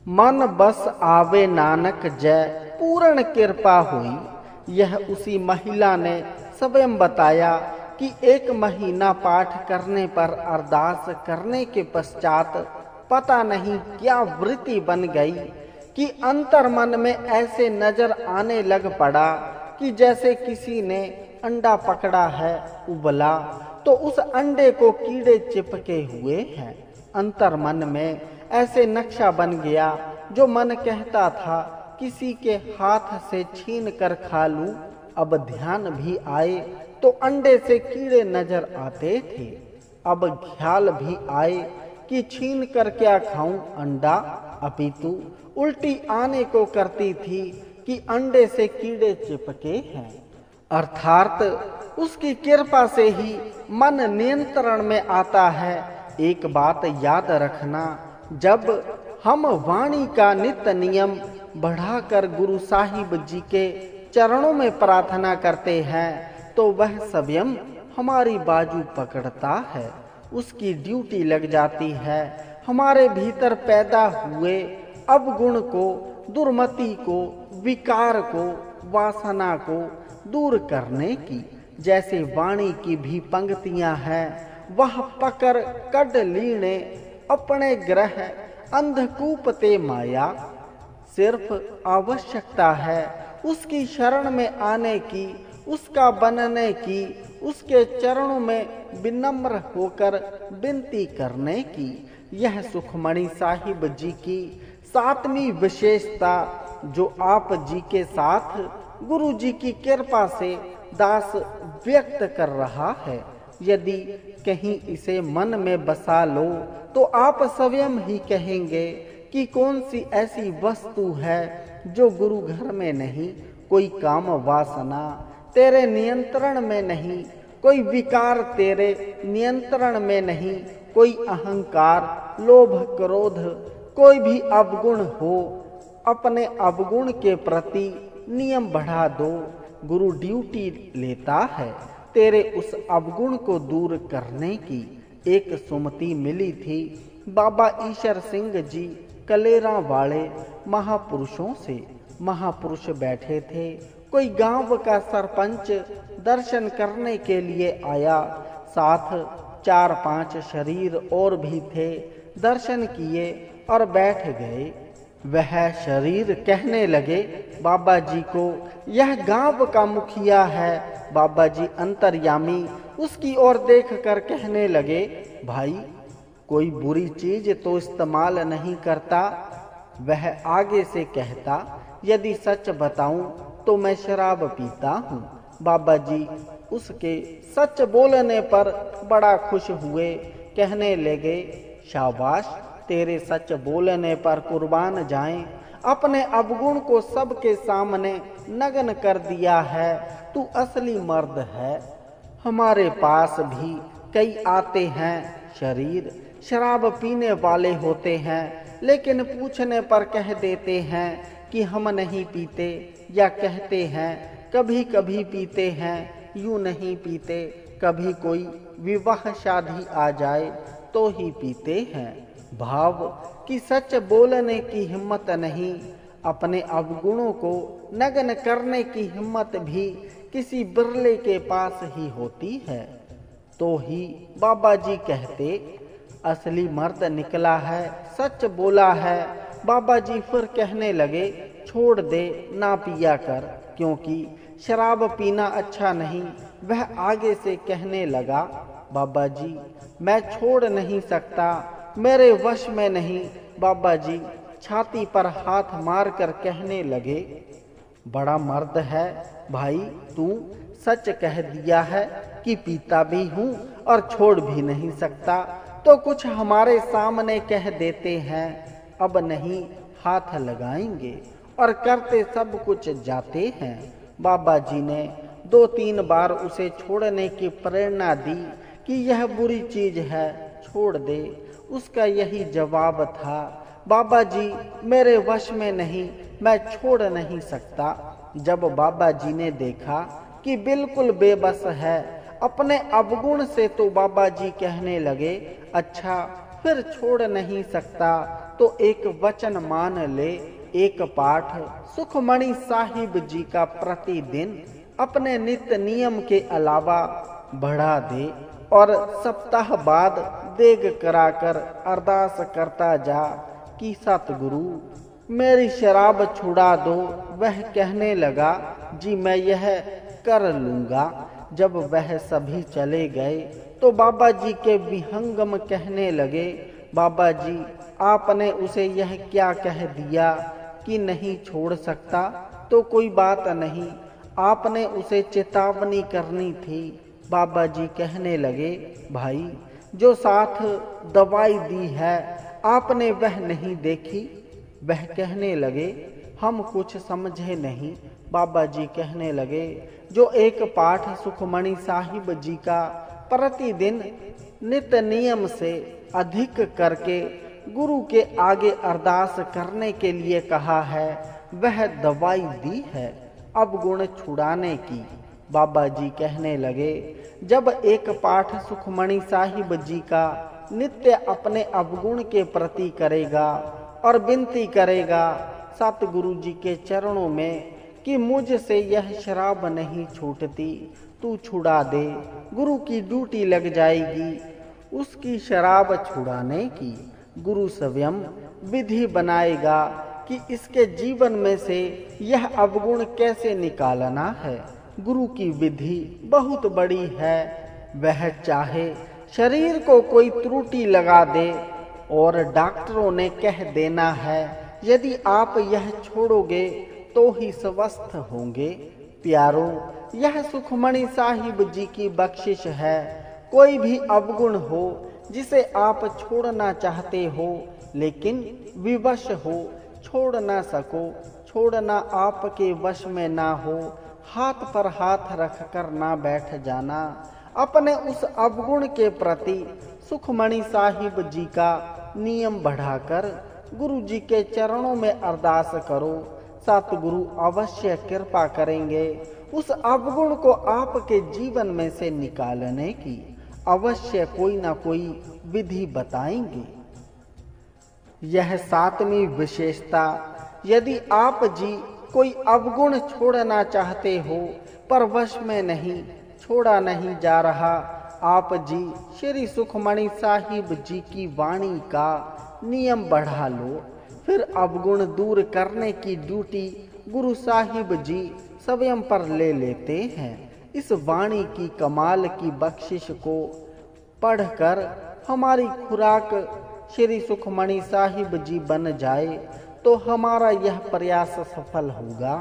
मन बस आवे नानक जय पूर्ण कृपा हुई। यह उसी महिला ने स्वयं बताया कि 1 महीना पाठ करने पर अरदास करने के पश्चात पता नहीं क्या वृत्ति बन गई कि अंतर मन में ऐसे नजर आने लग पड़ा कि जैसे किसी ने अंडा पकड़ा है उबला तो उस अंडे को कीड़े चिपके हुए हैं। अंतर मन में ऐसे नक्शा बन गया जो मन कहता था किसी के हाथ से छीन कर खा लूं। अब ध्यान भी आए तो अंडे से कीड़े नजर आते थे। अब ख्याल भी आए कि छीन कर क्या खाऊं अंडा, अपितु उल्टी आने को करती थी कि अंडे से कीड़े चिपके हैं। अर्थात उसकी कृपा से ही मन नियंत्रण में आता है। एक बात याद रखना, जब हम वाणी का नित्य नियम बढ़ाकर गुरु साहिब जी के चरणों में प्रार्थना करते हैं तो वह स्वयं हमारी बाजू पकड़ता है। उसकी ड्यूटी लग जाती है हमारे भीतर पैदा हुए अवगुण को, दुर्मति को, विकार को, वासना को दूर करने की। जैसे वाणी की भी पंक्तियां हैं, वह पकड़ कड लीने अपने ग्रह अंधकूप ते माया। सिर्फ आवश्यकता है उसकी शरण में आने की, उसका बनने की, उसके चरणों में विनम्र होकर विनती करने की। यह सुखमणि साहिब जी की 7वीं विशेषता जो आप जी के साथ गुरु जी की कृपा से दास व्यक्त कर रहा है। यदि कहीं इसे मन में बसा लो तो आप स्वयं ही कहेंगे कि कौन सी ऐसी वस्तु है जो गुरु घर में नहीं। कोई काम वासना तेरे नियंत्रण में नहीं, कोई विकार तेरे नियंत्रण में नहीं, कोई अहंकार, लोभ, क्रोध, कोई भी अवगुण हो, अपने अवगुण के प्रति नियम बढ़ा दो। गुरु ड्यूटी लेता है तेरे उस अवगुण को दूर करने की। एक सुमति मिली थी बाबा ईशर सिंह जी कलेरा वाले महापुरुषों से। महापुरुष बैठे थे। कोई गांव का सरपंच दर्शन करने के लिए आया। साथ 4-5 शरीर और भी थे। दर्शन किए और बैठ गए। वह शरीर कहने लगे बाबा जी को, यह गांव का मुखिया है। बाबा जी अंतर्यामी उसकी ओर देखकर कहने लगे, भाई कोई बुरी चीज तो इस्तेमाल नहीं करता। वह आगे से कहता, यदि सच बताऊं तो मैं शराब पीता हूँ। बाबा जी उसके सच बोलने पर बड़ा खुश हुए। कहने लगे, शाबाश, तेरे सच बोलने पर कुर्बान जाएं। अपने अवगुण को सबके सामने नग्न कर दिया है। तू असली मर्द है। हमारे पास भी कई आते हैं शरीर, शराब पीने वाले होते हैं, लेकिन पूछने पर कह देते हैं कि हम नहीं पीते, या कहते हैं कभी कभी पीते हैं, यूं नहीं पीते। कभी कोई विवाह शादी आ जाए तो ही पीते हैं। भाव कि सच बोलने की हिम्मत नहीं, अपने अवगुणों को नग्न करने की हिम्मत भी किसी बिरले के पास ही होती है। तो ही बाबा जी कहते, असली मर्द निकला है, सच बोला है। बाबा जी फिर कहने लगे, छोड़ दे, ना पिया कर, क्योंकि शराब पीना अच्छा नहीं। वह आगे से कहने लगा, बाबा जी मैं छोड़ नहीं सकता, मेरे वश में नहीं। बाबा जी छाती पर हाथ मारकर कहने लगे, बड़ा मर्द है भाई, तू सच कह दिया है कि पीता भी हूँ और छोड़ भी नहीं सकता, तो कुछ हमारे सामने कह देते हैं, अब नहीं हाथ लगाएंगे, और करते सब कुछ जाते हैं। बाबा जी ने 2-3 बार उसे छोड़ने की प्रेरणा दी कि यह बुरी चीज है, छोड़ दे। उसका यही जवाब था, बाबा जी मेरे वश में नहीं, मैं छोड़ नहीं सकता। जब बाबा जी ने देखा कि बिल्कुल बेबस है अपने अवगुण से, तो बाबा जी कहने लगे, अच्छा फिर छोड़ नहीं सकता तो एक वचन मान ले, एक पाठ सुखमणि साहिब जी का प्रतिदिन अपने नित्य नियम के अलावा बढ़ा दे और सप्ताह बाद देग कराकर अरदास करता जा कि सतगुरु मेरी शराब छुड़ा दो। वह कहने लगा, जी मैं यह कर लूंगा। जब वह सभी चले गए तो बाबा जी के विहंगम कहने लगे, बाबा जी आपने उसे यह क्या कह दिया कि नहीं छोड़ सकता? तो कोई बात नहीं, आपने उसे चेतावनी करनी थी। बाबा जी कहने लगे, भाई जो साथ दवाई दी है आपने वह नहीं देखी? वह कहने लगे, हम कुछ समझे नहीं। बाबा जी कहने लगे, जो एक पाठ सुखमणि साहिब जी का प्रतिदिन नित्य नियम से अधिक करके गुरु के आगे अरदास करने के लिए कहा है, वह दवाई दी है अवगुण छुड़ाने की। बाबा जी कहने लगे, जब एक पाठ सुखमणि साहिब जी का नित्य अपने अवगुण के प्रति करेगा और विनती करेगा सतगुरु जी के चरणों में कि मुझसे यह शराब नहीं छूटती, तू छुड़ा दे, गुरु की ड्यूटी लग जाएगी उसकी शराब छुड़ाने की। गुरु स्वयं विधि बनाएगा कि इसके जीवन में से यह अवगुण कैसे निकालना है। गुरु की विधि बहुत बड़ी है। वह चाहे शरीर को कोई त्रुटि लगा दे और डॉक्टरों ने कह देना है, यदि आप यह छोड़ोगे तो ही स्वस्थ होंगे। प्यारों, यह सुखमणि साहिब जी की बख्शिश है। कोई भी अवगुण हो जिसे आप छोड़ना चाहते हो लेकिन विवश हो, छोड़ ना सको, छोड़ना आपके वश में ना हो, हाथ पर हाथ रखकर ना बैठ जाना। अपने उस अवगुण के प्रति सुखमणि साहिब जी का नियम बढ़ाकर गुरु जी के चरणों में अरदास करो। सतगुरु अवश्य कृपा करेंगे उस अवगुण को आपके जीवन में से निकालने की। अवश्य कोई ना कोई विधि बताएंगे। यह सातवीं विशेषता, यदि आप जी कोई अवगुण छोड़ना चाहते हो पर वश में नहीं, छोड़ा नहीं जा रहा, आप जी श्री सुखमणि साहिब जी की वाणी का नियम बढ़ा लो। फिर अवगुण दूर करने की ड्यूटी गुरु साहिब जी स्वयं पर ले लेते हैं। इस वाणी की कमाल की बख्शिश को पढ़कर हमारी खुराक श्री सुखमणि साहिब जी बन जाए तो हमारा यह प्रयास सफल होगा।